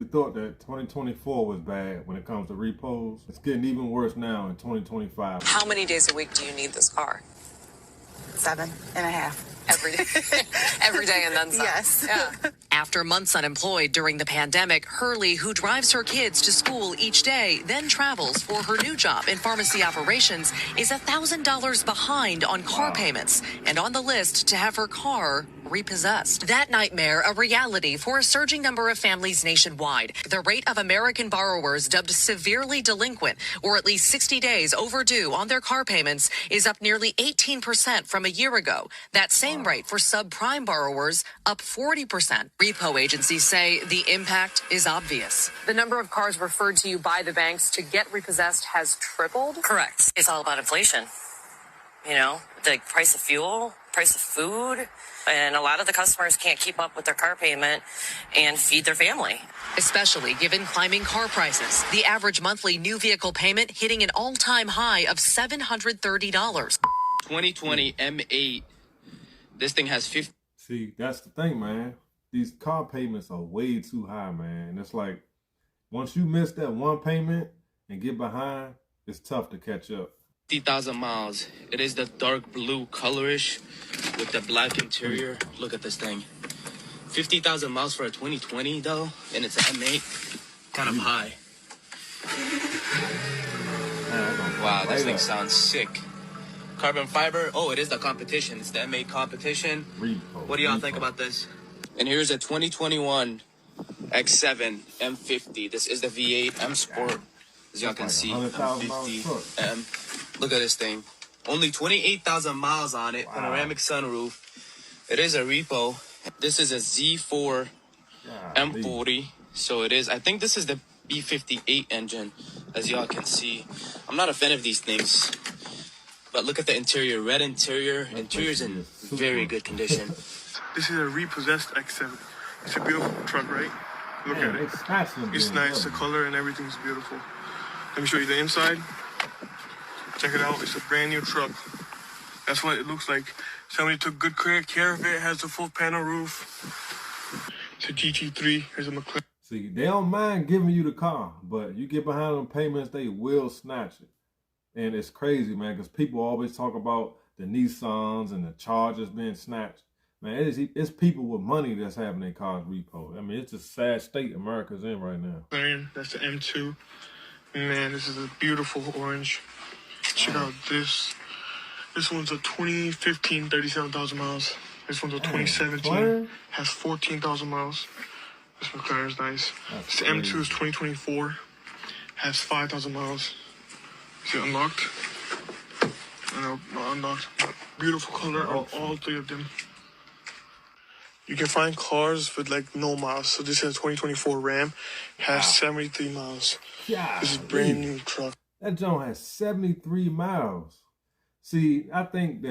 We thought that 2024 was bad when it comes to repos. It's getting even worse now in 2025. How many days a week do you need this car? 7.5. Every day. Every day and then some. Yes. Yeah. After months unemployed during the pandemic, Hurley, who drives her kids to school each day, then travels for her new job in pharmacy operations, is $1,000 behind on car payments and on the list to have her car repossessed. That nightmare a reality for a surging number of families nationwide. The rate of American borrowers dubbed severely delinquent, or at least 60 days overdue on their car payments, is up nearly 18% from a year ago. That same rate for subprime borrowers up 40%. Repo agencies say the impact is obvious. The number of cars referred to you by the banks to get repossessed has tripled? Correct. It's all about inflation. You know, the price of fuel, price of food, and a lot of the customers can't keep up with their car payment and feed their family. Especially given climbing car prices. The average monthly new vehicle payment hitting an all-time high of $730. 2020 M8. This thing has 50. See, that's the thing, man. These car payments are way too high, man. And it's like, once you miss that one payment and get behind, it's tough to catch up. 50,000 miles. It is the dark blue colorish with the black interior. Look at this thing. 50,000 miles for a 2020 though, and it's an M8. Kind of high. Wow, this thing sounds sick. Carbon fiber. Oh, it is the competition. It's the M8 competition. What do y'all think about this? And here's a 2021 X7 M50. This is the V8 M Sport. As y'all can see, M50 M. Look at this thing. Only 28,000 miles on it. Wow. Panoramic sunroof. It is a repo. This is a Z4 M40. So it is. I think this is the B58 engine, as y'all can see. I'm not a fan of these things. But look at the interior. Red interior. Interior's in very good condition. This is a repossessed X7. It's a beautiful truck, right? Look at it. It's nice. The color and everything's beautiful. Let me show you the inside. Check it out. It's a brand new truck. That's what it looks like. Somebody took good care of it. It has a full panel roof. It's a GT3. Here's a McLaren. See, they don't mind giving you the car, but you get behind on payments, they will snatch it. And it's crazy, man, because people always talk about the Nissans and the Chargers being snatched. Man, it's people with money that's having their cars repoed. I mean, it's a sad state America's in right now. That's the M2. Man, this is a beautiful orange. Check out this. This one's a 2015, 37,000 miles. This one's a 2017, has 14,000 miles. This McLaren's nice. This M2 is 2024, has 5,000 miles. Is it unlocked? No, not unlocked. Beautiful color of all three of them. You can find cars with like no miles. So this is a 2024 Ram, has 73 miles. Yeah, this is a brand new truck. That joint has 73 miles. See, I think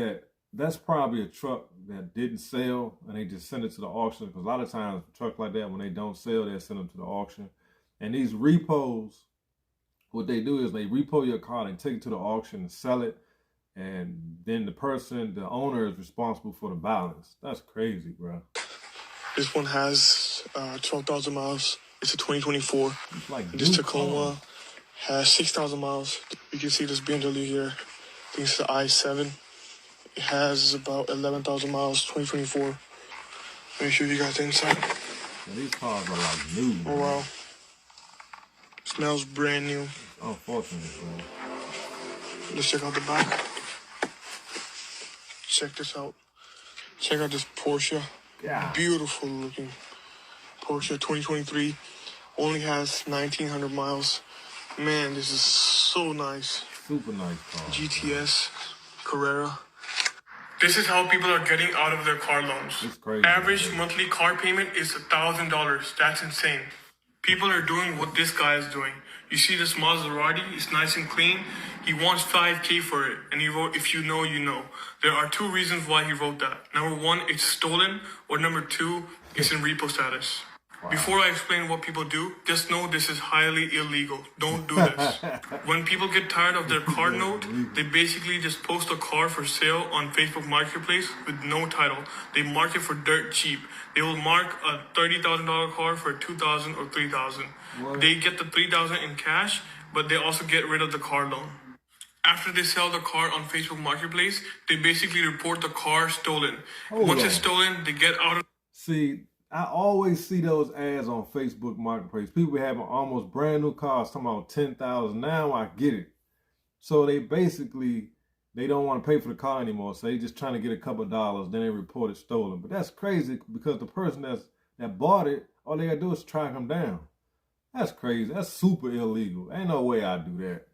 that's probably a truck that didn't sell and they just sent it to the auction. Because a lot of times, a truck like that, when they don't sell, they send them to the auction. And these repos, what they do is they repo your car, they take it to the auction and sell it. And then the owner is responsible for the balance. That's crazy, bro. This one has 12,000 miles. It's a 2024. This Tacoma has 6,000 miles. You can see this BMW here. I think it's the i7. It has about 11,000 miles, 2024. Let me show you guys the inside. Yeah, these cars are like new, man. Oh, wow. Smells brand new. Unfortunate, bro. Let's check out the back. Check this out. Check out this Porsche. Yeah. Beautiful looking Porsche 2023. Only has 1,900 miles. Man, this is so nice. Super nice car. GTS Carrera. This is how people are getting out of their car loans. It's crazy. Average monthly car payment is $1,000. That's insane. People are doing what this guy is doing. You see this Maserati, it's nice and clean. He wants $5,000 for it. And he wrote, if you know, you know. There are two reasons why he wrote that. Number one, it's stolen. Or number two, it's in repo status. Before I explain what people do, just know this is highly illegal. Don't do this. When people get tired of their car note, they basically just post a car for sale on Facebook Marketplace with no title. They mark it for dirt cheap. They will mark a $30,000 car for $2,000 or $3,000. They get the $3,000 in cash, but they also get rid of the car loan. After they sell the car on Facebook Marketplace, they basically report the car stolen. Once it's stolen, they get out of... See, I always see those ads on Facebook Marketplace. People having almost brand new cars, talking about $10,000. Now I get it. So they basically, they don't want to pay for the car anymore. So they just trying to get a couple of dollars. Then they report it stolen. But that's crazy because the person that bought it, all they got to do is track them down. That's crazy. That's super illegal. Ain't no way I do that.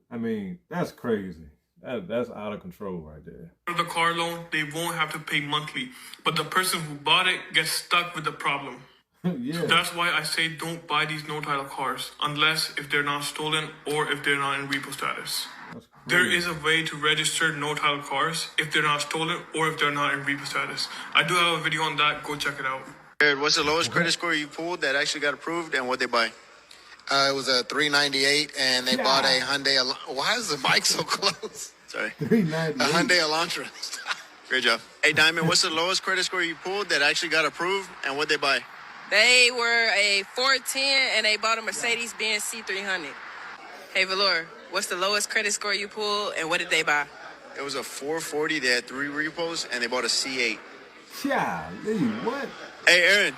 I mean, that's crazy. That's out of control right there. The car loan, they won't have to pay monthly, but the person who bought it gets stuck with the problem. Yeah. So that's why I say don't buy these no title cars unless if they're not stolen or if they're not in repo status. There is a way to register no title cars if they're not stolen or if they're not in repo status. I do have a video on that. Go check it out. What's the lowest credit score you pulled that actually got approved and what they buy? It was a 398, and they bought a Hyundai. Why is the mic so close? Sorry. 398. A Hyundai Elantra. Great job. Hey, Diamond, what's the lowest credit score you pulled that actually got approved and what they buy? They were a 410, and they bought a Mercedes-Benz C300. Hey, Valor, what's the lowest credit score you pulled, and what did they buy? It was a 440. They had 3 repos, and they bought a C8. Golly, what? Hey, Aaron,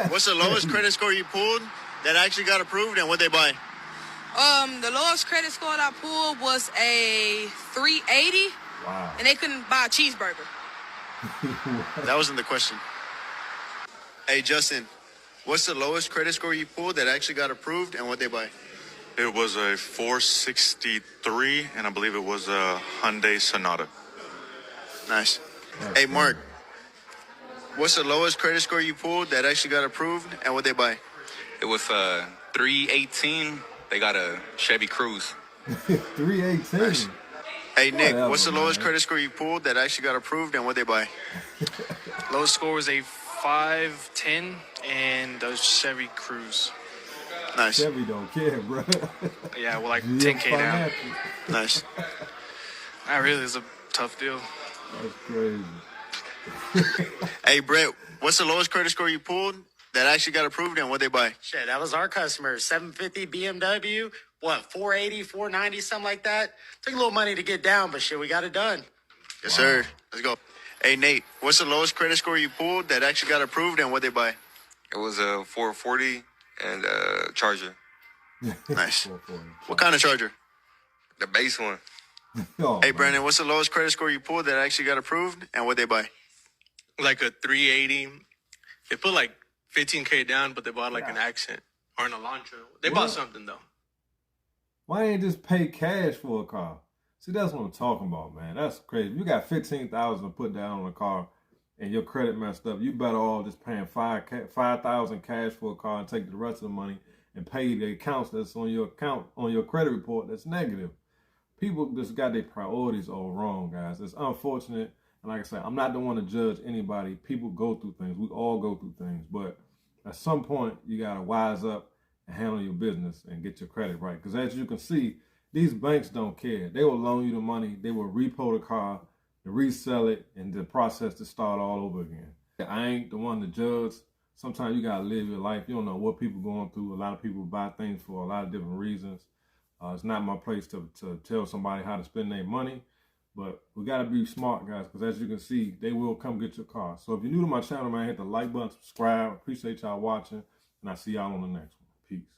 what's the lowest credit score you pulled that actually got approved and what they buy? The lowest credit score I pulled was a 380. Wow. And they couldn't buy a cheeseburger. That wasn't the question. Hey, Justin, what's the lowest credit score you pulled that actually got approved and what they buy? It was a 463, and I believe it was a Hyundai Sonata. Nice. Hey, Mark, what's the lowest credit score you pulled that actually got approved and what they buy? It was 318. They got a Chevy Cruze. 318. Nice. Hey, Nick, Whatever, what's the lowest man. credit score you pulled that actually got approved and what they buy? Lowest score was a 510 and a Chevy Cruze. Nice. Chevy don't care, bro. Yeah, well, like 10K down. Nice. That really is a tough deal. That's crazy. Hey, Brett, what's the lowest credit score you pulled that actually got approved and what they buy? Shit, that was our customer. 750 BMW. What, 480, 490, something like that? Took a little money to get down, but shit, we got it done. Yes, sir. Let's go. Hey, Nate, what's the lowest credit score you pulled that actually got approved and what they buy? It was a 440 and a Charger. Nice. What kind of Charger? The base one. Oh, Hey, man. Brandon, what's the lowest credit score you pulled that actually got approved and what they buy? Like a 380. They put like 15K down, but they bought like an Accent or an Elantra. They bought something though. Why ain't just pay cash for a car? See, that's what I'm talking about, man. That's crazy. If you got $15,000 to put down on a car and your credit messed up, you better all just paying $5,000 cash for a car and take the rest of the money and pay the accounts that's on your account, on your credit report that's negative. People just got their priorities all wrong, guys. It's unfortunate. And like I said, I'm not the one to judge anybody. People go through things. We all go through things. But at some point, you got to wise up and handle your business and get your credit right. Because as you can see, these banks don't care. They will loan you the money. They will repo the car, resell it, and the process to start all over again. I ain't the one to judge. Sometimes you got to live your life. You don't know what people going through. A lot of people buy things for a lot of different reasons. It's not my place to tell somebody how to spend their money. But we got to be smart, guys, because as you can see, they will come get your car. So if you're new to my channel, man, hit the like button, subscribe. Appreciate y'all watching, and I'll see y'all on the next one. Peace.